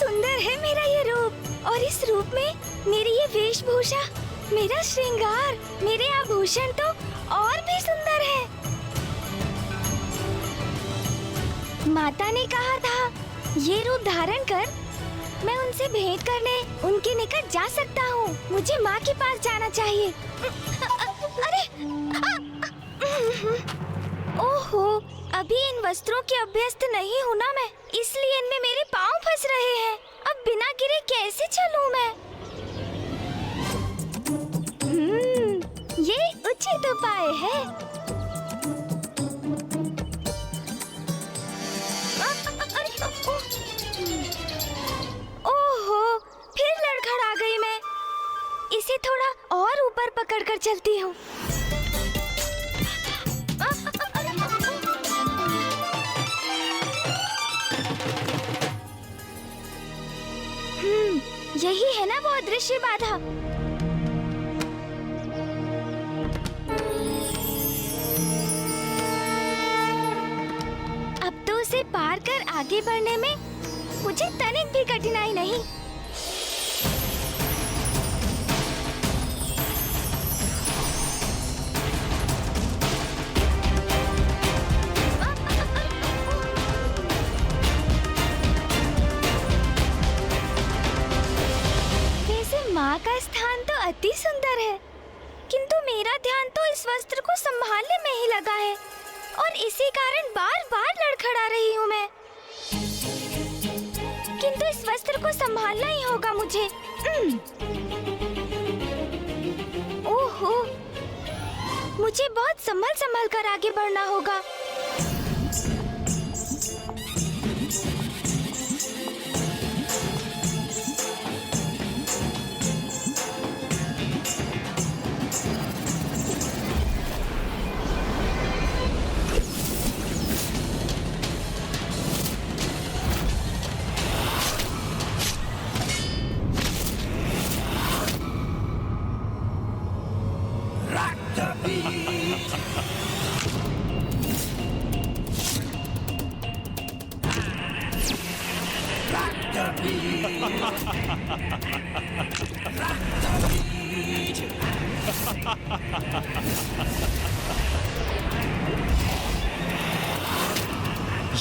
सुंदर है मेरा ये रूप, और इस रूप में मेरी ये वेशभूषा, मेरा श्रृंगार, मेरे आभूषण तो और भी सुंदर है। माता ने कहा था ये रूप धारण कर मैं उनसे भेंट करने उनके निकट जा सकता हूँ। मुझे माँ के पास जाना चाहिए। अरे ओहो, अभी इन वस्त्रों के अभ्यस्त नहीं हूँ ना मैं, इसलिए इनमें मेरे पाँव फंस रहे हैं। अब बिना गिरे कैसे चलूँ मैं? ये उचित उपाय है। ओहो, फिर लड़खड़ा गई मैं। इसे थोड़ा और ऊपर पकड़कर चलती हूँ। यही है ना वो अदृश्य बाधा। अब तो उसे पार कर आगे बढ़ने में मुझे तनिक भी कठिनाई नहीं। माँ का स्थान तो अति सुंदर है, किंतु मेरा ध्यान तो इस वस्त्र को संभालने में ही लगा है, और इसी कारण बार बार लड़खड़ा रही हूँ मैं। किंतु इस वस्त्र को संभालना ही होगा मुझे। ओहो, मुझे बहुत संभल कर आगे बढ़ना होगा।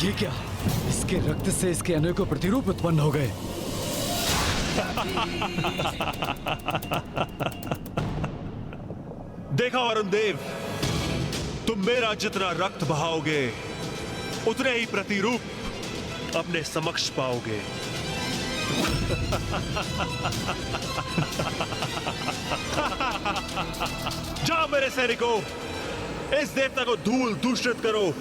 ये क्या? इसके रक्त से इसके अनेकों प्रतिरूप उत्पन्न हो गए। देखा वरुण देव, तुम मेरा जितना रक्त बहाओगे उतने ही प्रतिरूप अपने समक्ष पाओगे। जाओ मेरे सैनिकों, इस देवता को धूल दूषित करो।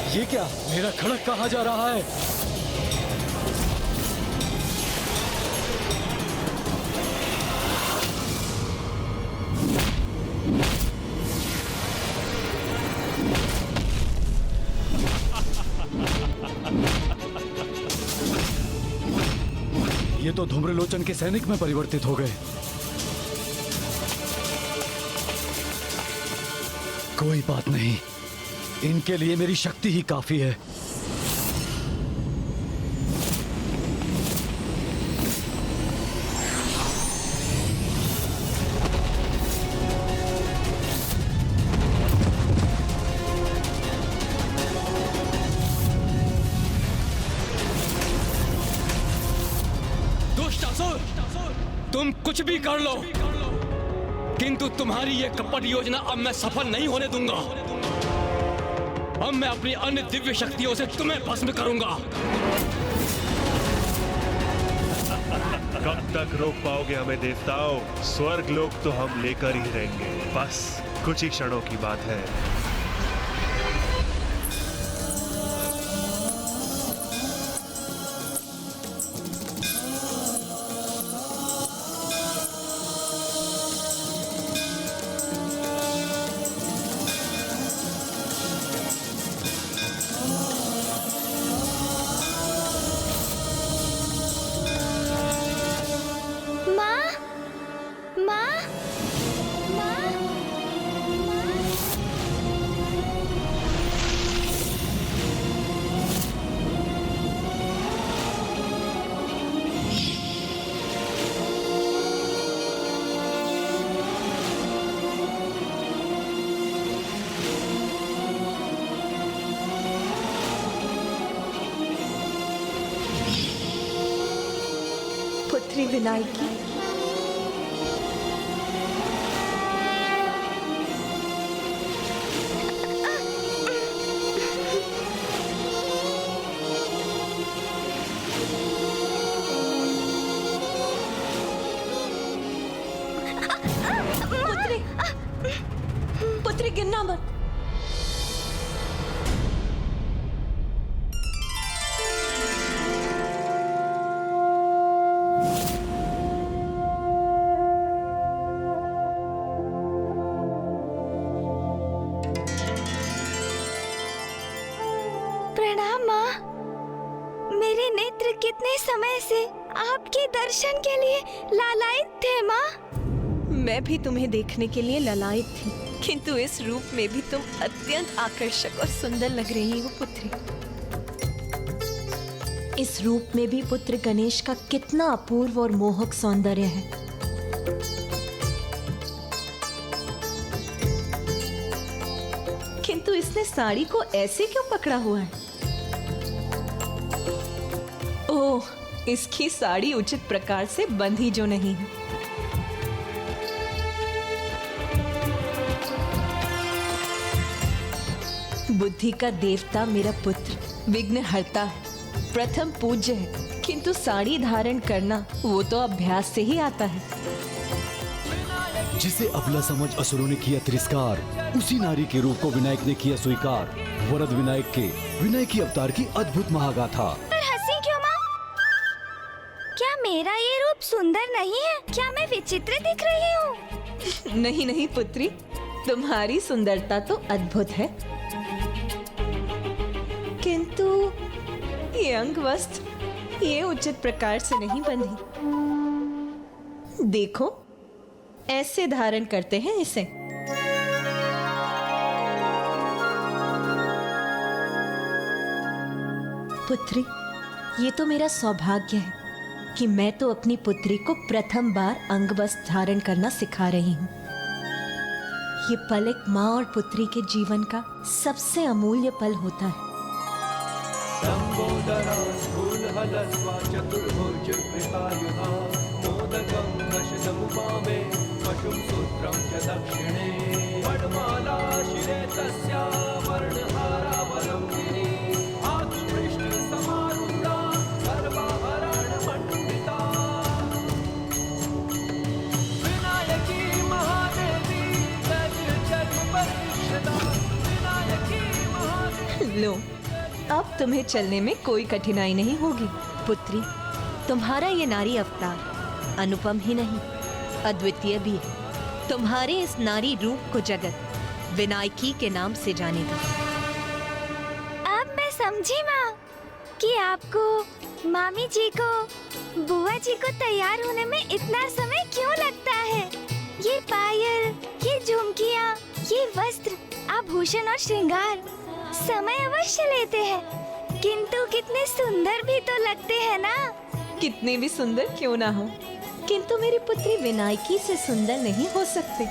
ये क्या? मेरा खड़क कहाँ जा रहा है? ये तो धूम्रलोचन के सैनिक में परिवर्तित हो गए। कोई बात नहीं, इनके लिए मेरी शक्ति ही काफी है। दुष्टासुर, तुम कुछ भी कर लो, किंतु तुम्हारी ये कपट योजना अब मैं सफल नहीं होने दूंगा। अब मैं अपनी अन्य दिव्य शक्तियों से तुम्हें भस्म करूंगा। कब तक रोक पाओगे हमें देवताओं? स्वर्ग लोक तो हम लेकर ही रहेंगे, बस कुछ ही क्षणों की बात है। पुत्री विनायकी। पुत्री, पुत्री गिरना मत। प्रणाम माँ। मेरे नेत्र कितने समय से आपके दर्शन के लिए लालायित थे माँ। मैं भी तुम्हें देखने के लिए ललायित थी, किंतु इस रूप में भी तुम अत्यंत आकर्षक और सुंदर लग रही हो पुत्री। इस रूप में भी पुत्र गणेश का कितना अपूर्व और मोहक सौंदर्य है। किंतु इसने साड़ी को ऐसे क्यों पकड़ा हुआ है? ओह, इसकी साड़ी उचित प्रकार से बंधी जो नहीं है। बुद्धि का देवता मेरा पुत्र विघ्नहर्ता है, प्रथम पूज्य है, किंतु साड़ी धारण करना वो तो अभ्यास से ही आता है। जिसे अबला समझ असुरों ने किया तिरस्कार, उसी नारी के रूप को विनायक ने किया स्वीकार। वरद विनायक के विनायकी अवतार की अद्भुत महागाथा। पर हंसी क्यों माँ? क्या मेरा ये रूप सुंदर नहीं है? क्या मैं विचित्र दिख रही हूँ? नहीं नहीं पुत्री, तुम्हारी सुंदरता तो अद्भुत है, किंतु ये अंग वस्त्र ये उचित प्रकार से नहीं बंधी। देखो, ऐसे धारण करते हैं इसे। पुत्री, ये तो मेरा सौभाग्य है कि मैं तो अपनी पुत्री को प्रथम बार अंगवस्त्र धारण करना सिखा रही हूँ। ये पल एक माँ और पुत्री के जीवन का सबसे अमूल्य पल होता है। लो, अब तुम्हें चलने में कोई कठिनाई नहीं होगी। पुत्री, तुम्हारा ये नारी अवतार अनुपम ही नहीं, अद्वितीय भी है। तुम्हारे इस नारी रूप को जगत विनायकी के नाम से जानेगा। अब मैं समझी माँ कि आपको, मामी जी को, बुआ जी को तैयार होने में इतना समय क्यों लगता है। ये पायल, ये झुमकियाँ, ये वस्त्र, आभूषण और श्रृंगार समय अवश्य लेते हैं, किंतु कितने सुंदर भी तो लगते हैं ना। कितने भी सुंदर क्यों ना हो, किंतु मेरी पुत्री विनायकी से सुंदर नहीं हो सकते।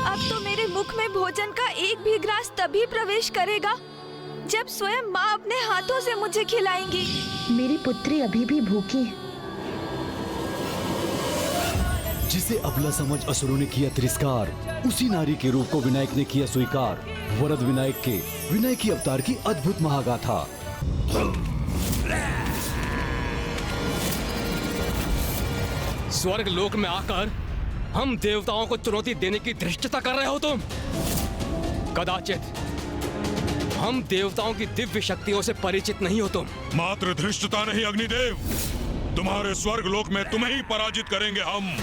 अब तो मेरे मुख में भोजन का एक भी ग्रास तभी प्रवेश करेगा जब स्वयं माँ अपने हाथों से मुझे खिलाएंगी। मेरी पुत्री अभी भी भूखी है। जिसे अबला समझ असुरों ने किया तिरस्कार, उसी नारी के रूप को विनायक ने किया स्वीकार। वरद विनायक के विनायकी अवतार की अद्भुत महागाथा। स्वर्ग लोक में आकर हम देवताओं को चुनौती देने की धृष्टता कर रहे हो तुम। कदाचित हम देवताओं की दिव्य शक्तियों से परिचित नहीं हो तुम। मात्र धृष्टता नहीं अग्निदेव, तुम्हारे स्वर्ग लोक में तुम्हें ही पराजित करेंगे हम।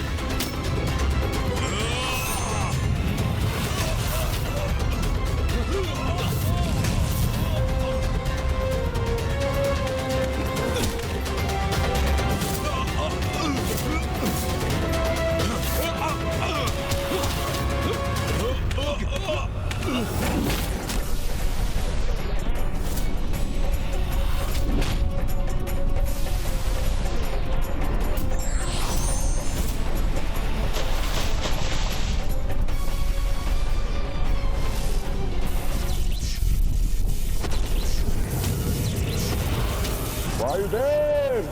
वायुदेव,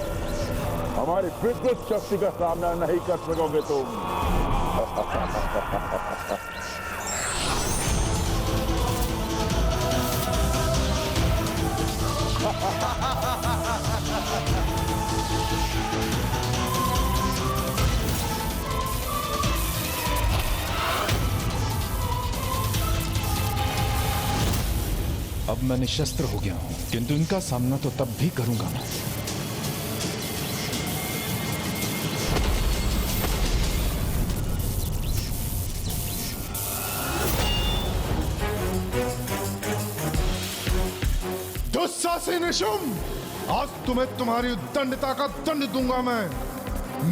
हमारी विकृत शक्ति का सामना नहीं कर सकोगे तुम। अब मैं निशस्त्र हो गया हूं, किंतु इनका सामना तो तब भी करूंगा मैं। दुस्साहसी निशुम्भ, आज तुम्हें तुम्हारी उद्दंडता का दंड दूंगा मैं।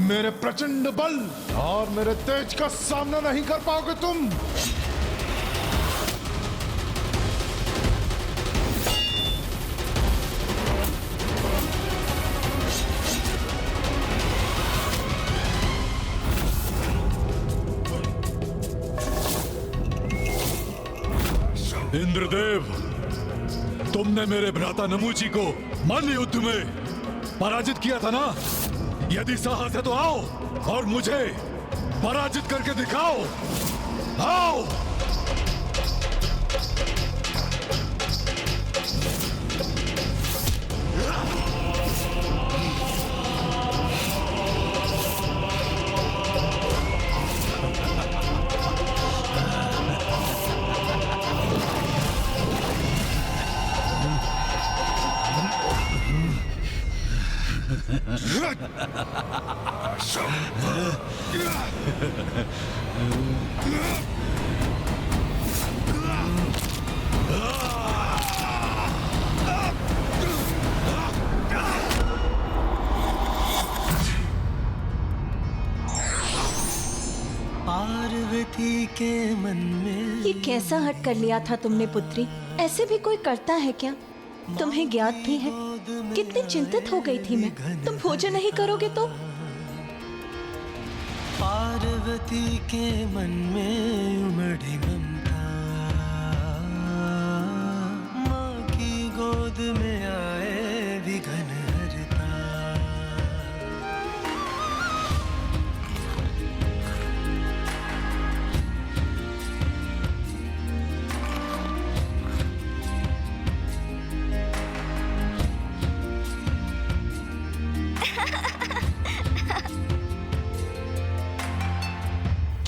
मेरे प्रचंड बल और मेरे तेज का सामना नहीं कर पाओगे तुम। इंद्रदेव, तुमने मेरे भ्राता नमूची को मल्ल युद्ध में पराजित किया था ना? यदि साहस है तो आओ और मुझे पराजित करके दिखाओ। आओ। पार्वती के मन में ये कैसा हट कर लिया था तुमने पुत्री? ऐसे भी कोई करता है क्या? तुम्हें ज्ञात भी है कितनी चिंतित हो गई थी मैं। तुम भोजन नहीं करोगे तो? पार्वती के मन में उमड़ी ममता, माँ की गोद में आए विघन हरता।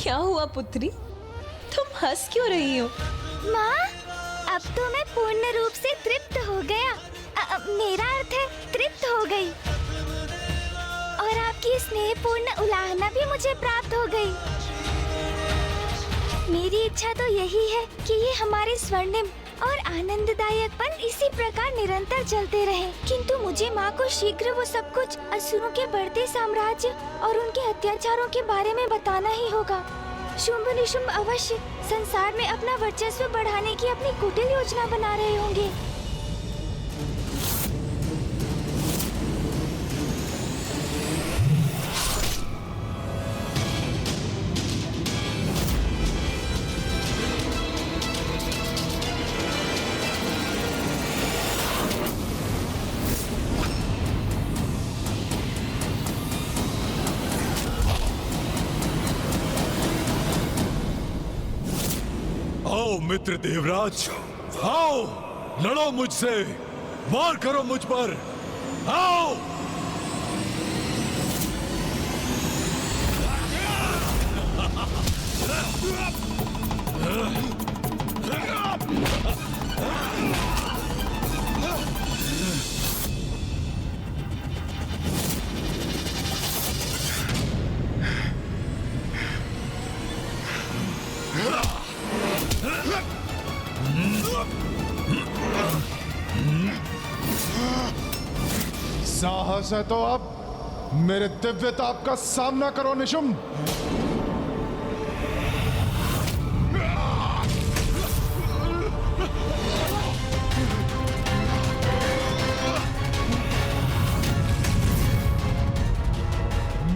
क्या हुआ पुत्री? तुम हंस क्यों रही हो? माँ, अब तो मैं पूर्ण रूप से तृप्त हो गया। मेरा अर्थ है तृप्त हो गई। और आपकी स्नेहपूर्ण उलाहना भी मुझे प्राप्त हो गई। मेरी इच्छा तो यही है कि ये हमारे स्वर्णिम और आनंददायक पल इसी प्रकार निरंतर चलते रहे। किंतु मुझे माँ को शीघ्र वो सब कुछ असुरों के बढ़ते साम्राज्य और उनके अत्याचारों के बारे में बताना ही होगा। शुंभ निशुंभ अवश्य संसार में अपना वर्चस्व बढ़ाने की अपनी कुटिल योजना बना रहे होंगे। आओ मित्र देवराज, आओ लड़ो मुझसे, वार करो मुझ पर। आओ। साहस है तो अब मेरे दिव्य ताप का सामना करो निशुम्भ।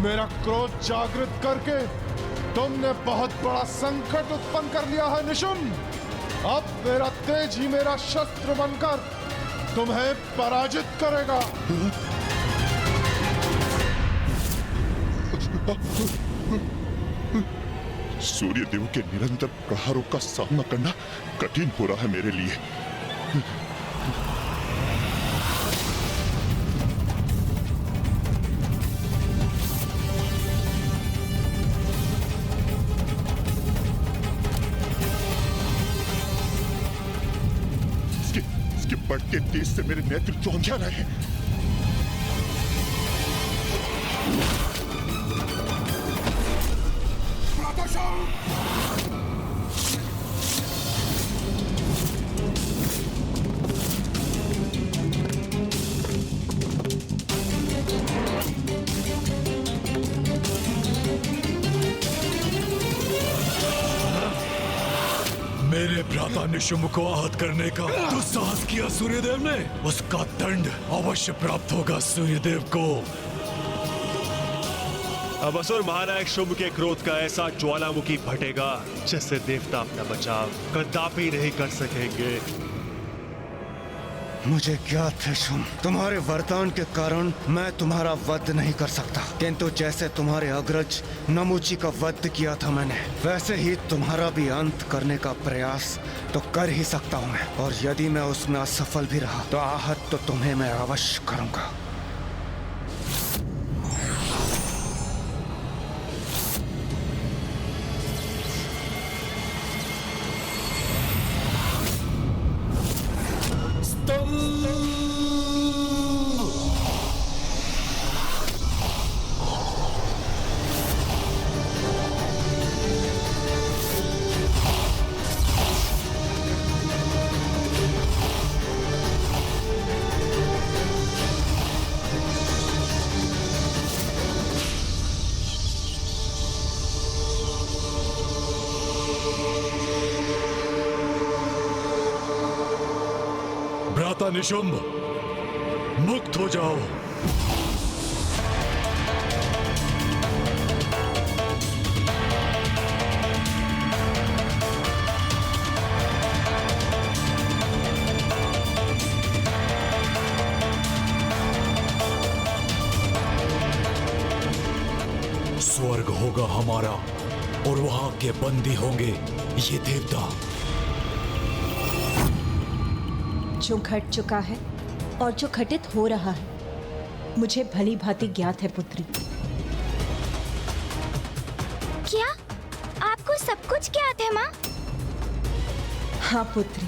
मेरा क्रोध जागृत करके तुमने बहुत बड़ा संकट उत्पन्न कर लिया है निशुम्भ। अब मेरा तेज ही मेरा शस्त्र बनकर तुम्हें पराजित करेगा। सूर्यदेव के निरंतर प्रहारों का सामना करना कठिन हो रहा है मेरे लिए। इसके बढ़ते तेज से मेरे नेत्र चौंधिया रहे हैं। मेरे भ्राता निशुंभ को आहत करने का दुस्साहस किया सूर्यदेव ने, उसका दंड अवश्य प्राप्त होगा सूर्यदेव को। अब असुर महानायक शुंभ के क्रोध का ऐसा ज्वालामुखी फटेगा जिससे देवता अपना बचाव कदापि नहीं कर सकेंगे। मुझे ज्ञात है शुंभ, तुम्हारे वरदान के कारण मैं तुम्हारा वध नहीं कर सकता, किंतु जैसे तुम्हारे अग्रज नमूची का वध किया था मैंने, वैसे ही तुम्हारा भी अंत करने का प्रयास तो कर ही सकता हूँ मैं। और यदि मैं उसमें असफल भी रहा तो आहत तो तुम्हें मैं अवश्य करूंगा। भ्राता निशुंभ, मुक्त हो जाओ। स्वर्ग होगा हमारा और वहां के बंदी होंगे ये देवता। जो घट चुका है और जो घटित हो रहा है मुझे भली भांति ज्ञात है पुत्री। क्या आपको सब कुछ ज्ञात है माँ? हाँ पुत्री,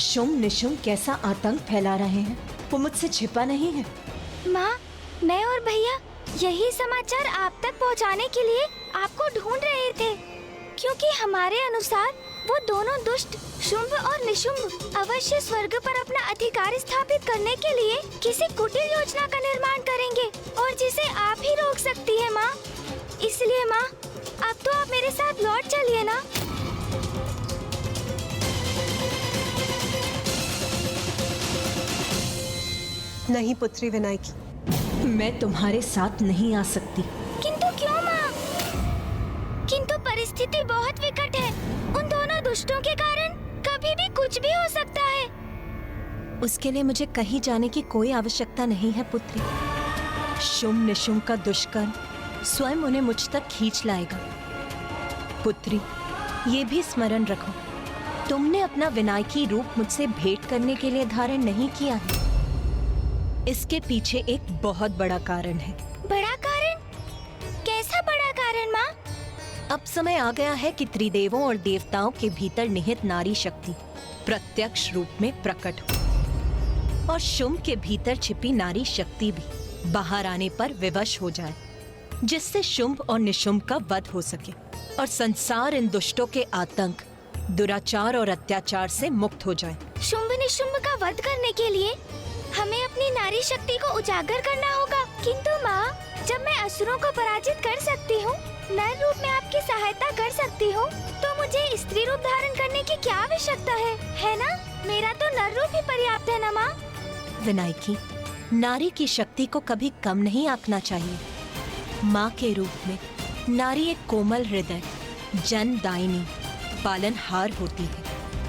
शुंभ निशुंभ कैसा आतंक फैला रहे हैं वो मुझसे छिपा नहीं है। माँ, मैं और भैया यही समाचार आप तक पहुँचाने के लिए आपको ढूंढ रहे थे, क्योंकि हमारे अनुसार वो दोनों दुष्ट शुंभ और निशुंभ अवश्य स्वर्ग पर अपना अधिकार स्थापित करने के लिए किसी कुटिल योजना का निर्माण करेंगे और जिसे आप ही रोक सकती है माँ। इसलिए माँ, अब तो आप मेरे साथ लौट चलिए ना। नहीं पुत्री विनायकी, मैं तुम्हारे साथ नहीं आ सकती। किंतु क्यों माँ? किंतु परिस्थिति बहुत विकट है। उन दोनों दुष्टों के कारण कभी भी कुछ भी हो सकता है। उसके लिए मुझे कहीं जाने की कोई आवश्यकता नहीं है पुत्री। शुंभ निशुंभ का दुष्कर्म स्वयं उन्हें मुझ तक खींच लाएगा। पुत्री, ये भी स्मरण रखो, तुमने अपना विनायकी रूप मुझसे भेंट करने के लिए धारण नहीं किया है। इसके पीछे एक बहुत बड़ा कारण है। बड़ा कारण? कैसा बड़ा कारण माँ? अब समय आ गया है कि त्रिदेवों और देवताओं के भीतर निहित नारी शक्ति प्रत्यक्ष रूप में प्रकट हो और शुंभ के भीतर छिपी नारी शक्ति भी बाहर आने पर विवश हो जाए, जिससे शुंभ और निशुंभ का वध हो सके और संसार इन दुष्टों के आतंक, दुराचार और अत्याचार से मुक्त हो जाए। शुंभ निशुंभ का वध करने के लिए हमें अपनी नारी शक्ति को उजागर करना होगा। किंतु माँ, जब मैं असुरों को पराजित कर सकती हूँ, नर रूप में आपकी सहायता कर सकती हूँ, तो मुझे स्त्री रूप धारण करने की क्या आवश्यकता है ना? मेरा तो नर रूप ही पर्याप्त है ना माँ? विनायकी, नारी की शक्ति को कभी कम नहीं आंकना चाहिए। माँ के रूप में नारी एक कोमल हृदय, जनदायिनी, पालनहार होती है,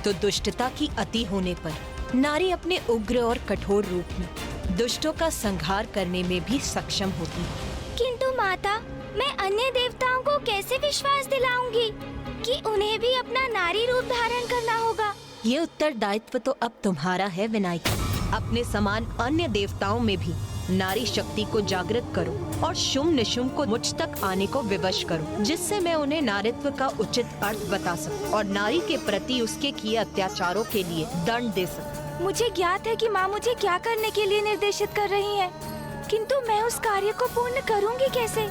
तो दुष्टता की अति होने पर नारी अपने उग्र और कठोर रूप में दुष्टों का संहार करने में भी सक्षम होती है। किंतु माता, मैं अन्य देवताओं को कैसे विश्वास दिलाऊंगी कि उन्हें भी अपना नारी रूप धारण करना होगा? ये उत्तरदायित्व तो अब तुम्हारा है विनायकी। अपने समान अन्य देवताओं में भी नारी शक्ति को जागृत करो और शुम निशुम को मुझ तक आने को विवश करो, जिससे मैं उन्हें नारीत्व का उचित अर्थ बता सकूं और नारी के प्रति उसके किए अत्याचारों के लिए दंड दे सकूं। मुझे ज्ञात है कि माँ मुझे क्या करने के लिए निर्देशित कर रही है, किंतु मैं उस कार्य को पूर्ण करूँगी कैसे?